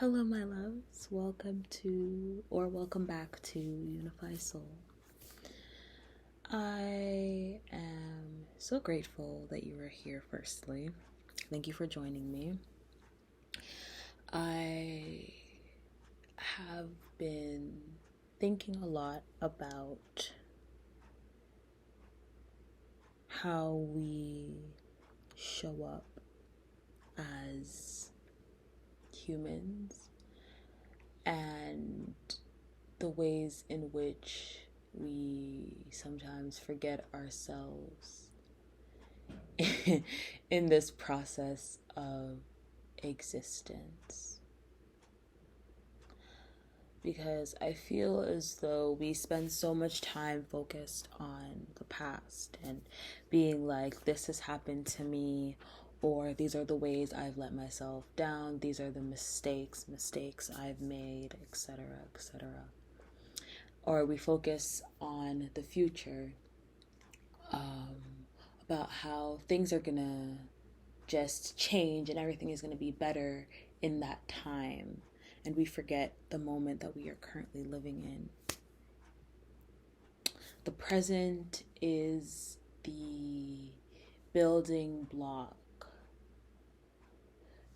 Hello, my loves. Welcome back to Unify Soul. I am so grateful that you are here, firstly. Thank you for joining me. I have been thinking a lot about how we show up as humans and the ways in which we sometimes forget ourselves in this process of existence. Because I feel as though we spend so much time focused on the past and being like, this has happened to me, or these are the ways I've let myself down, these are the mistakes I've made, etc., etc. Or we focus on the future, about how things are gonna just change and everything is gonna be better in that time. And we forget the moment that we are currently living in. The present is the building block.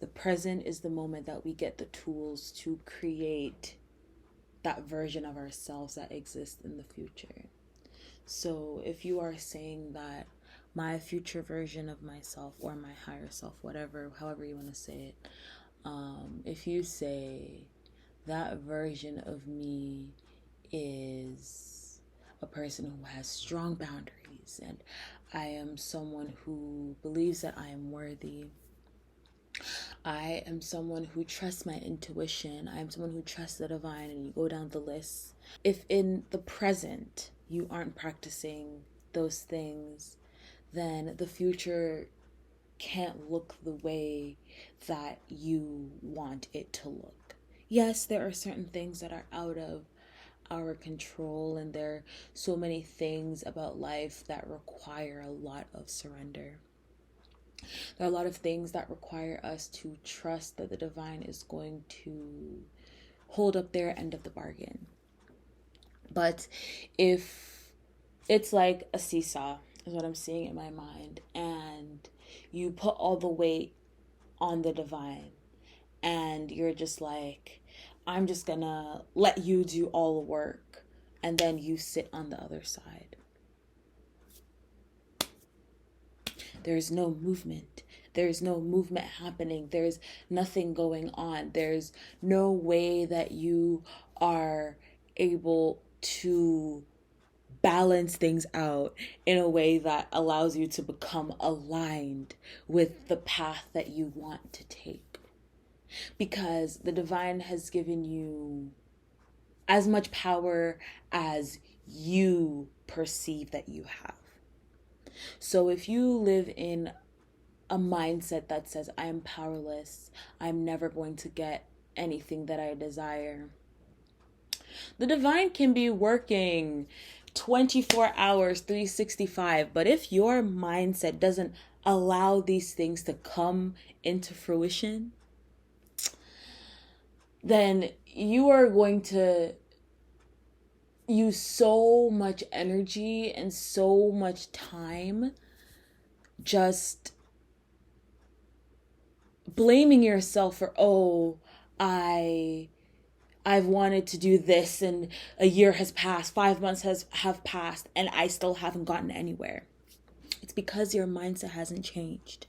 The present is the moment that we get the tools to create that version of ourselves that exists in the future. So if you are saying that my future version of myself or my higher self, however you want to say it, if you say that version of me is a person who has strong boundaries and I am someone who believes that I am worthy, I am someone who trusts my intuition, I am someone who trusts the divine, and you go down the list. If in the present you aren't practicing those things, then the future can't look the way that you want it to look. Yes, there are certain things that are out of our control, and there are so many things about life that require a lot of surrender. There are a lot of things that require us to trust that the divine is going to hold up their end of the bargain. But if it's like a seesaw, is what I'm seeing in my mind, and you put all the weight on the divine, and you're just like, I'm just gonna let you do all the work, and then you sit on the other side. There's no movement. There's no movement happening. There's nothing going on. There's no way that you are able to balance things out in a way that allows you to become aligned with the path that you want to take. Because the divine has given you as much power as you perceive that you have. So if you live in a mindset that says, I am powerless, I'm never going to get anything that I desire, the divine can be working 24 hours, 365. But if your mindset doesn't allow these things to come into fruition, then you are going to use so much energy and so much time just blaming yourself for, I've wanted to do this and a year has passed, 5 months have passed, and I still haven't gotten anywhere. It's because your mindset hasn't changed.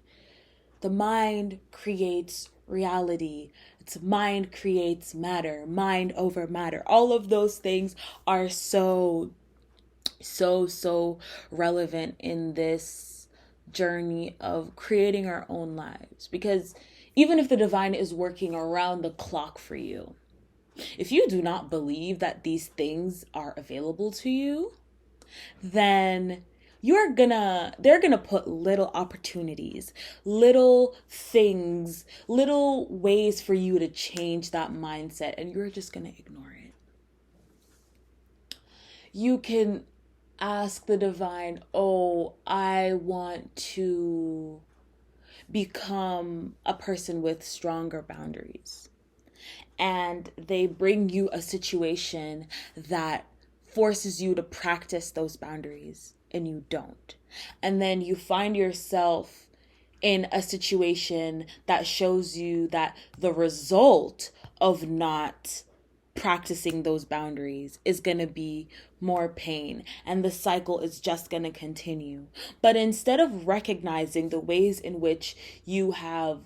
The mind creates reality. Its mind creates matter, mind over matter. All of those things are so relevant in this journey of creating our own lives. Because even if the divine is working around the clock for you, if you do not believe that these things are available to you, then they're gonna put little opportunities, little things, little ways for you to change that mindset, and you're just gonna ignore it. You can ask the divine, I want to become a person with stronger boundaries. and they bring you a situation that forces you to practice those boundaries and you don't. And then you find yourself in a situation that shows you that the result of not practicing those boundaries is going to be more pain, and the cycle is just going to continue. But instead of recognizing the ways in which you have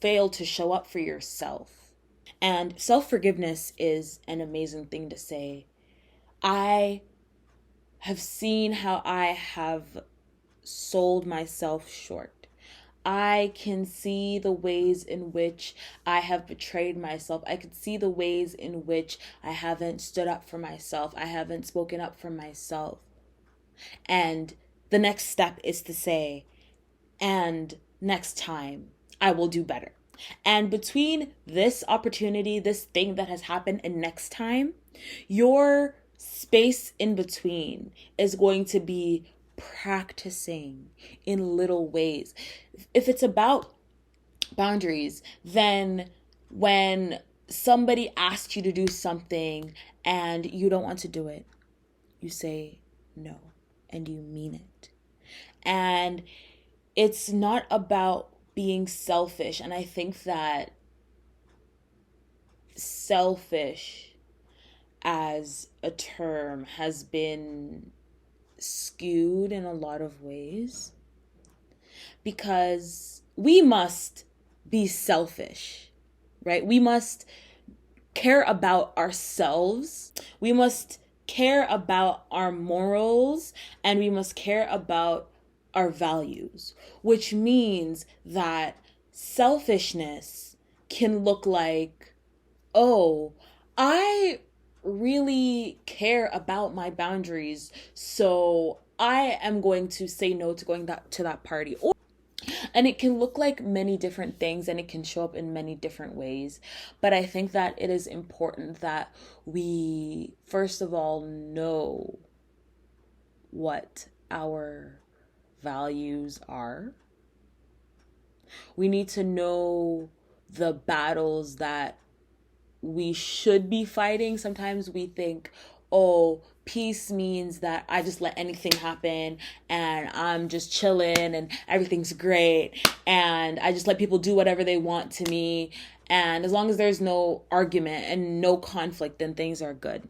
failed to show up for yourself, and self-forgiveness is an amazing thing to say. I have seen how I have sold myself short. I can see the ways in which I have betrayed myself. I can see the ways in which I haven't stood up for myself. I haven't spoken up for myself. And the next step is to say, and next time I will do better. And between this opportunity, this thing that has happened, and next time, your space in between is going to be practicing in little ways. If it's about boundaries, then when somebody asks you to do something and you don't want to do it, you say no and you mean it. And it's not about being selfish. And I think that selfish as a term has been skewed in a lot of ways, because we must be selfish, right? We must care about ourselves. We must care about our morals, and we must care about our values, which means that selfishness can look like, oh, I really care about my boundaries, so I am going to say no to going to that party. And it can look like many different things, and it can show up in many different ways. But I think that it is important that we, first of all, know what our values are. We need to know the battles that we should be fighting. Sometimes we think, oh, peace means that I just let anything happen and I'm just chilling and everything's great and I just let people do whatever they want to me, and as long as there's no argument and no conflict, then things are good.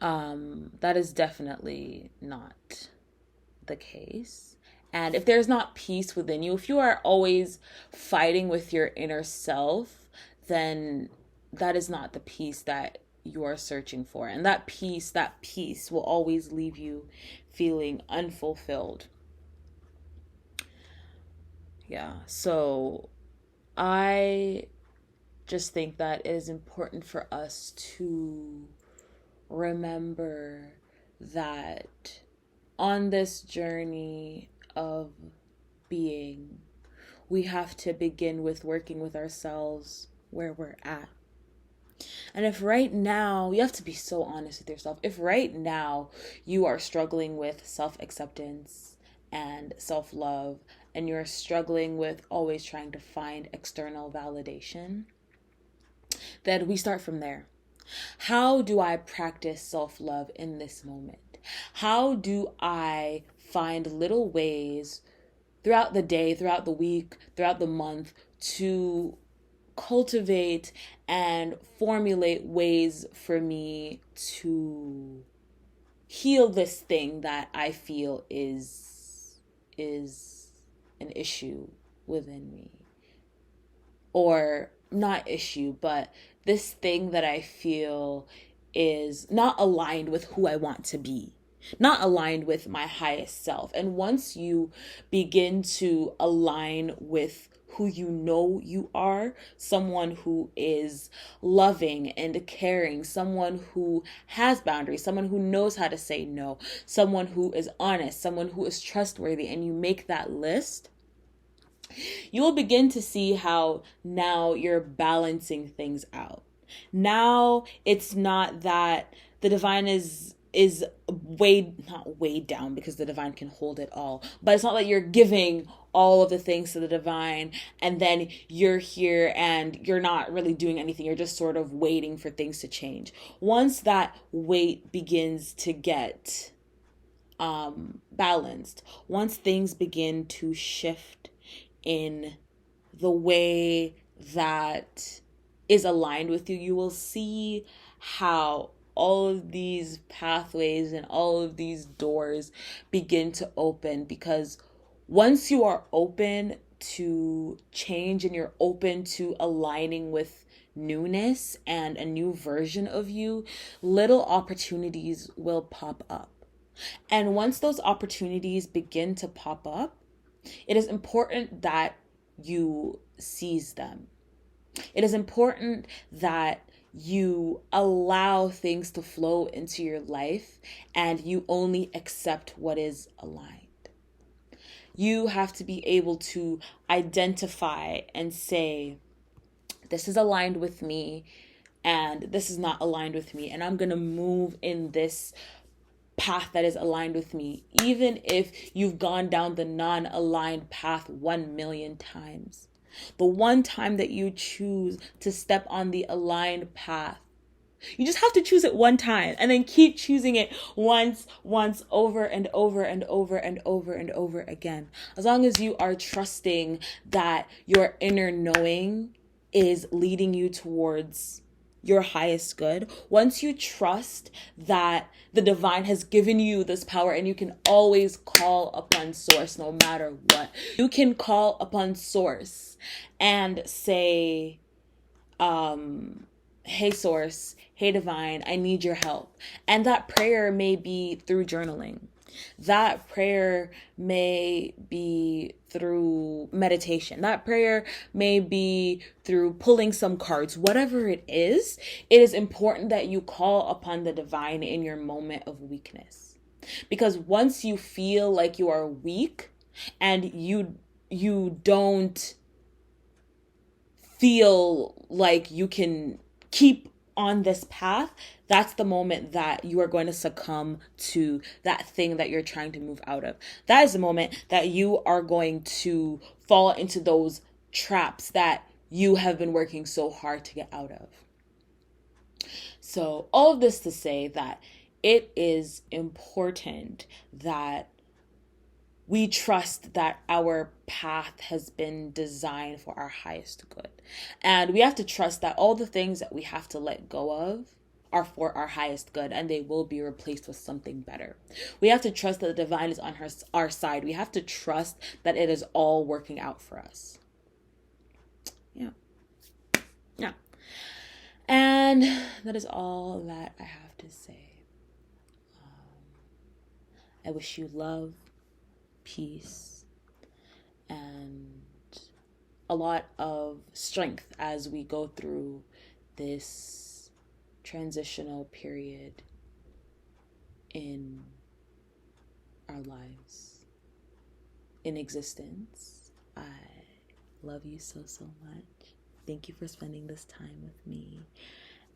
That is definitely not the case. And if there's not peace within you, if you are always fighting with your inner self, then that is not the peace that you are searching for. And that peace will always leave you feeling unfulfilled. Yeah, so I just think that it is important for us to remember that on this journey of being, we have to begin with working with ourselves where we're at. And if right now, you have to be so honest with yourself. If right now you are struggling with self-acceptance and self-love, and you're struggling with always trying to find external validation, then we start from there. How do I practice self-love in this moment? How do I find little ways throughout the day, throughout the week, throughout the month to cultivate and formulate ways for me to heal this thing that I feel is an issue within me? Or not issue, but this thing that I feel is not aligned with who I want to be, not aligned with my highest self. And once you begin to align with who you know you are, someone who is loving and caring, someone who has boundaries, someone who knows how to say no, someone who is honest, someone who is trustworthy, and you make that list, you will begin to see how now you're balancing things out. Now it's not that the divine is is not weighed down, because the divine can hold it all, but it's not like you're giving all of the things to the divine and then you're here and you're not really doing anything. You're just sort of waiting for things to change. Once that weight begins to get balanced, once things begin to shift in the way that is aligned with you, you will see how all of these pathways and all of these doors begin to open. Because once you are open to change and you're open to aligning with newness and a new version of you, little opportunities will pop up. And once those opportunities begin to pop up, it is important that you seize them. It is important that you allow things to flow into your life and you only accept what is aligned. You have to be able to identify and say, this is aligned with me and this is not aligned with me, and I'm going to move in this path that is aligned with me, even if you've gone down the non-aligned path 1,000,000 times. The one time that you choose to step on the aligned path, you just have to choose it one time and then keep choosing it once, over and over and over and over and over again. As long as you are trusting that your inner knowing is leading you towards your highest good, once you trust that the divine has given you this power and you can always call upon source no matter what. You can call upon source and say, hey source, hey divine, I need your help. And that prayer may be through journaling. That prayer may be through meditation. That prayer may be through pulling some cards. Whatever it is important that you call upon the divine in your moment of weakness. Because once you feel like you are weak and you don't feel like you can keep on this path, that's the moment that you are going to succumb to that thing that you're trying to move out of. That is the moment that you are going to fall into those traps that you have been working so hard to get out of. So all of this to say that it is important that we trust that our path has been designed for our highest good. And we have to trust that all the things that we have to let go of are for our highest good, and they will be replaced with something better. We have to trust that the divine is on our side. We have to trust that it is all working out for us. Yeah. And that is all that I have to say. I wish you love, peace, and a lot of strength as we go through this transitional period in our lives, in existence. I love you so much. Thank you for spending this time with me,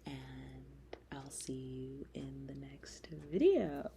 and I'll see you in the next video.